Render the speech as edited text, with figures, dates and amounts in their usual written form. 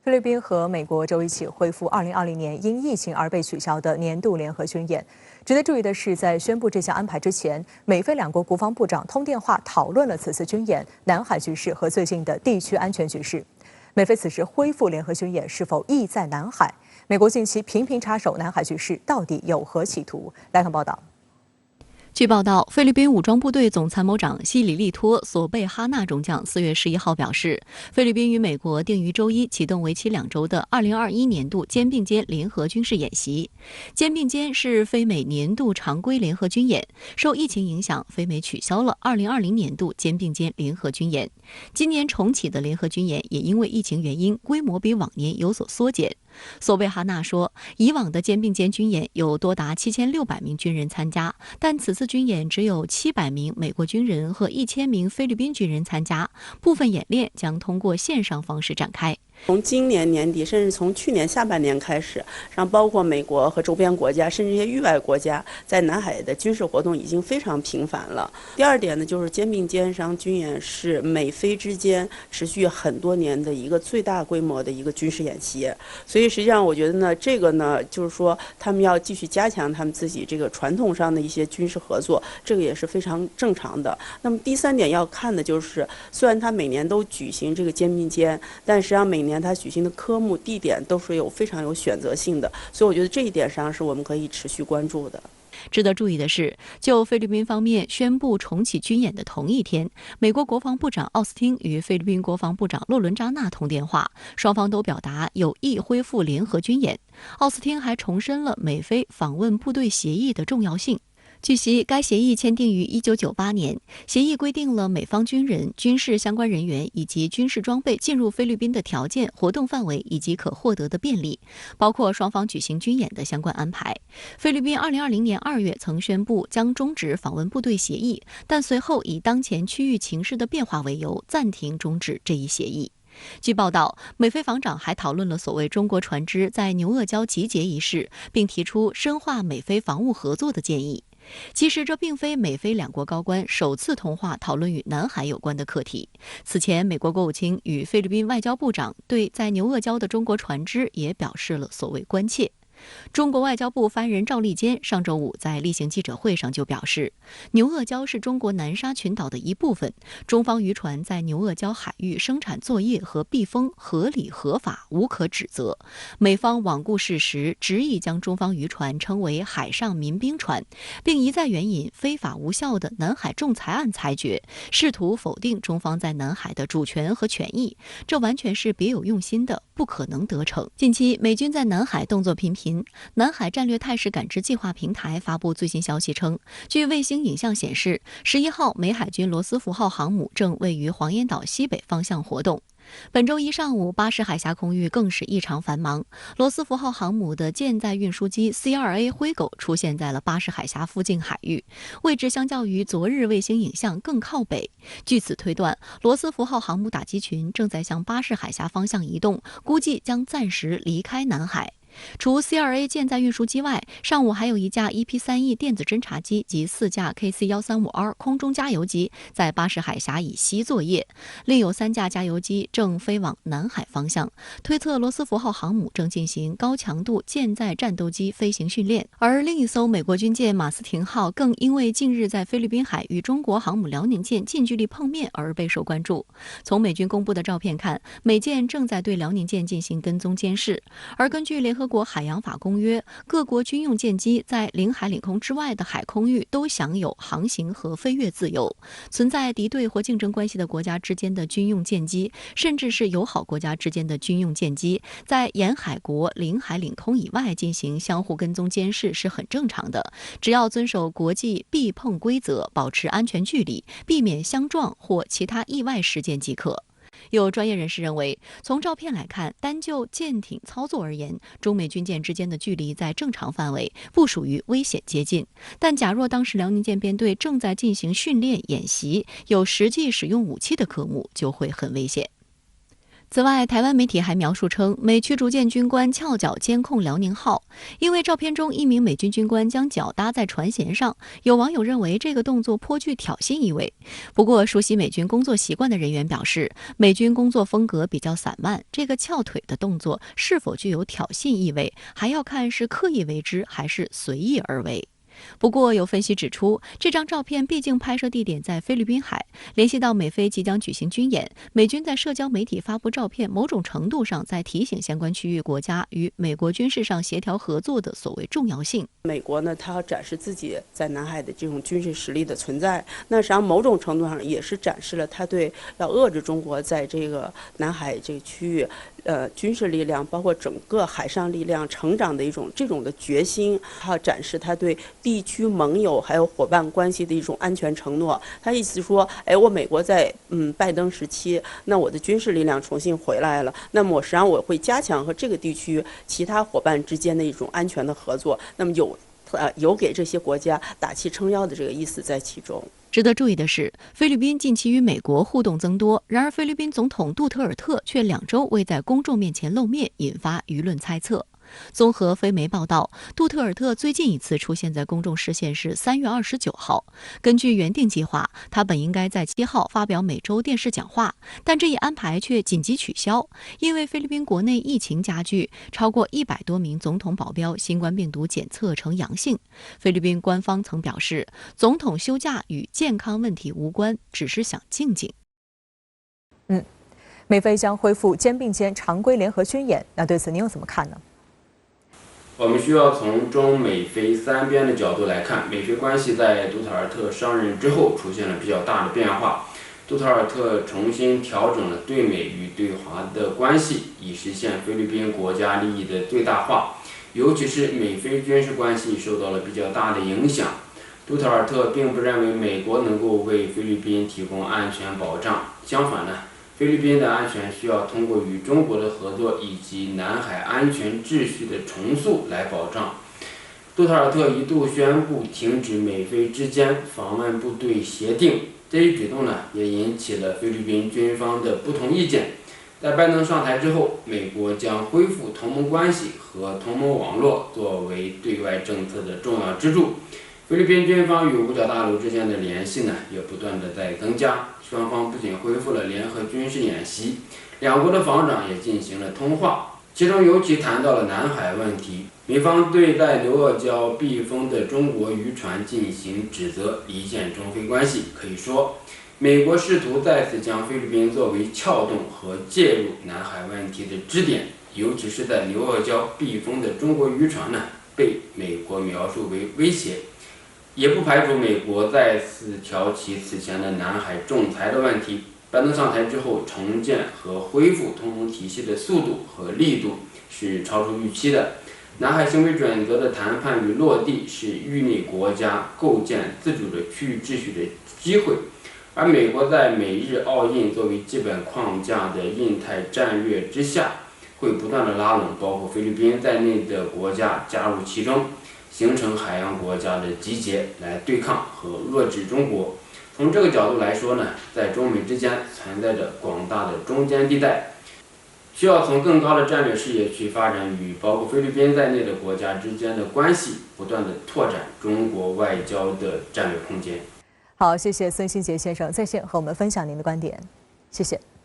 菲律宾和美国周一起恢复2020年因疫情而被取消的年度联合军演。值得注意的是，在宣布这项安排之前，美菲两国国防部长通电话讨论了此次军演、南海局势和最近的地区安全局势。美菲此时恢复联合军演是否意在南海？美国近期频频插手南海局势，到底有何企图？来看报道。据报道，菲律宾武装部队总参谋长西里利托·索贝哈纳中将4月11号表示，菲律宾与美国定于周一启动为期2周的2021年度肩并肩联合军事演习。肩并肩是菲美年度常规联合军演，受疫情影响，菲美取消了2020年度肩并肩联合军演。今年重启的联合军演也因为疫情原因，规模比往年有所缩减。索贝哈纳说，以往的肩并肩军演有多达7600名军人参加，但此次军演只有700名美国军人和1000名菲律宾军人参加，部分演练将通过线上方式展开。从今年年底，甚至从去年下半年开始，像包括美国和周边国家，甚至一些域外国家，在南海的军事活动已经非常频繁了。第二点呢，就是肩并肩军演是美菲之间持续很多年的一个最大规模的一个军事演习，所以实际上我觉得呢，这个呢，就是说他们要继续加强他们自己这个传统上的一些军事合作，这个也是非常正常的。那么第三点要看的就是，虽然他每年都举行这个肩并肩，但实际上每年他举行的科目、地点都是非常有选择性的，所以我觉得这一点上是我们可以持续关注的。值得注意的是，就菲律宾方面宣布重启军演的同一天，美国国防部长奥斯汀与菲律宾国防部长洛伦扎纳通电话，双方都表达有意恢复联合军演。奥斯汀还重申了美菲访问部队协议的重要性。据悉，该协议签订于1998年，协议规定了美方军人、军事相关人员以及军事装备进入菲律宾的条件、活动范围以及可获得的便利，包括双方举行军演的相关安排。菲律宾2020年2月曾宣布将终止访问部队协议，但随后以当前区域情势的变化为由，暂停终止这一协议。据报道，美菲防长还讨论了所谓中国船只在牛轭礁集结一事，并提出深化美菲防务合作的建议。其实这并非美菲两国高官首次通话讨论与南海有关的课题。此前，美国国务卿与菲律宾外交部长对在牛轭礁的中国船只也表示了所谓关切。中国外交部发言人赵立坚上周五在例行记者会上就表示，牛轭礁是中国南沙群岛的一部分，中方渔船在牛轭礁海域生产作业和避风合理合法，无可指责。美方罔顾事实，执意将中方渔船称为海上民兵船，并一再援引非法无效的南海仲裁案裁决，试图否定中方在南海的主权和权益，这完全是别有用心的，不可能得逞。近期美军在南海动作频频，南海战略态势感知计划平台发布最新消息称，据卫星影像显示，11号美海军罗斯福号航母正位于黄岩岛西北方向活动。本周一上午，巴士海峡空域更是异常繁忙。罗斯福号航母的舰载运输机 C2A 灰狗出现在了巴士海峡附近海域，位置相较于昨日卫星影像更靠北。据此推断，罗斯福号航母打击群正在向巴士海峡方向移动，估计将暂时离开南海。除 C2A 舰载运输机外，上午还有一架 EP3E 电子侦察机及4架 KC-135R 空中加油机在巴士海峡以西作业，另有3架加油机正飞往南海方向，推测罗斯福号航母正进行高强度舰载战斗机飞行训练。而另一艘美国军舰马斯廷号更因为近日在菲律宾海与中国航母辽宁舰近距离碰面而备受关注。从美军公布的照片看，美舰正在对辽宁舰进行跟踪监视，而根据联合国海洋法公约，各国军用舰机在领海领空之外的海空域都享有航行和飞越自由。存在敌对或竞争关系的国家之间的军用舰机，甚至是友好国家之间的军用舰机，在沿海国领海领空以外进行相互跟踪监视是很正常的，只要遵守国际避碰规则，保持安全距离，避免相撞或其他意外事件即可。有专业人士认为，从照片来看，单就舰艇操作而言，中美军舰之间的距离在正常范围，不属于危险接近。但假若当时辽宁舰编队正在进行训练演习，有实际使用武器的科目，就会很危险。此外，台湾媒体还描述称，美驱逐舰军官翘脚监控辽宁号，因为照片中一名美军军官将脚搭在船舷上，有网友认为这个动作颇具挑衅意味。不过，熟悉美军工作习惯的人员表示，美军工作风格比较散漫，这个翘腿的动作是否具有挑衅意味，还要看是刻意为之还是随意而为。不过，有分析指出，这张照片毕竟拍摄地点在菲律宾海，联系到美菲即将举行军演，美军在社交媒体发布照片，某种程度上在提醒相关区域国家与美国军事上协调合作的所谓重要性。美国呢，它要展示自己在南海的这种军事实力的存在，那实际上某种程度上也是展示了它对要遏制中国在这个南海这个区域，军事力量包括整个海上力量成长的这种的决心，还要展示它对地区盟友还有伙伴关系的一种安全承诺。他意思说，我美国在拜登时期，那我的军事力量重新回来了，那么实际上我会加强和这个地区其他伙伴之间的一种安全的合作，那么有给这些国家打气撑腰的这个意思在其中。值得注意的是，菲律宾近期与美国互动增多，然而菲律宾总统杜特尔特却2周未在公众面前露面，引发舆论猜测。综合非媒报道，杜特尔特最近一次出现在公众视线是3月29号。根据原定计划，他本应该在7号发表每周电视讲话，但这一安排却紧急取消，因为菲律宾国内疫情加剧，超过100多名总统保镖新冠病毒检测呈阳性。菲律宾官方曾表示，总统休假与健康问题无关，只是想静静。美菲将恢复肩并肩常规联合军演，那对此您又怎么看呢？我们需要从中美菲三边的角度来看，美菲关系在杜特尔特上任之后出现了比较大的变化。杜特尔特重新调整了对美与对华的关系，以实现菲律宾国家利益的最大化。尤其是美菲军事关系受到了比较大的影响。杜特尔特并不认为美国能够为菲律宾提供安全保障，相反呢，菲律宾的安全需要通过与中国的合作以及南海安全秩序的重塑来保障。杜特尔特一度宣布停止美菲之间访问部队协定，这一举动呢，也引起了菲律宾军方的不同意见。在拜登上台之后，美国将恢复同盟关系和同盟网络作为对外政策的重要支柱。菲律宾军方与五角大楼之间的联系呢，也不断的在增加。双方不仅恢复了联合军事演习，两国的防长也进行了通话，其中尤其谈到了南海问题。美方对在刘鄂礁避风的中国渔船进行指责，离间中菲关系。可以说，美国试图再次将菲律宾作为撬动和介入南海问题的支点，尤其是在刘鄂礁避风的中国渔船呢，被美国描述为威胁。也不排除美国再次挑起此前的南海仲裁的问题。拜登上台之后，重建和恢复同盟体系的速度和力度是超出预期的。南海行为准则的谈判与落地是域内国家构建自主的区域秩序的机会，而美国在美日澳印作为基本框架的印太战略之下，会不断的拉拢包括菲律宾在内的国家加入其中，形成海洋国家的集结来对抗和遏制中国。从这个角度来说呢，在中美之间存在着广大的中间地带，需要从更高的战略视野去发展与包括菲律宾在内的国家之间的关系，不断的拓展中国外交的战略空间。好，谢谢孙兴杰先生在线和我们分享您的观点，谢谢。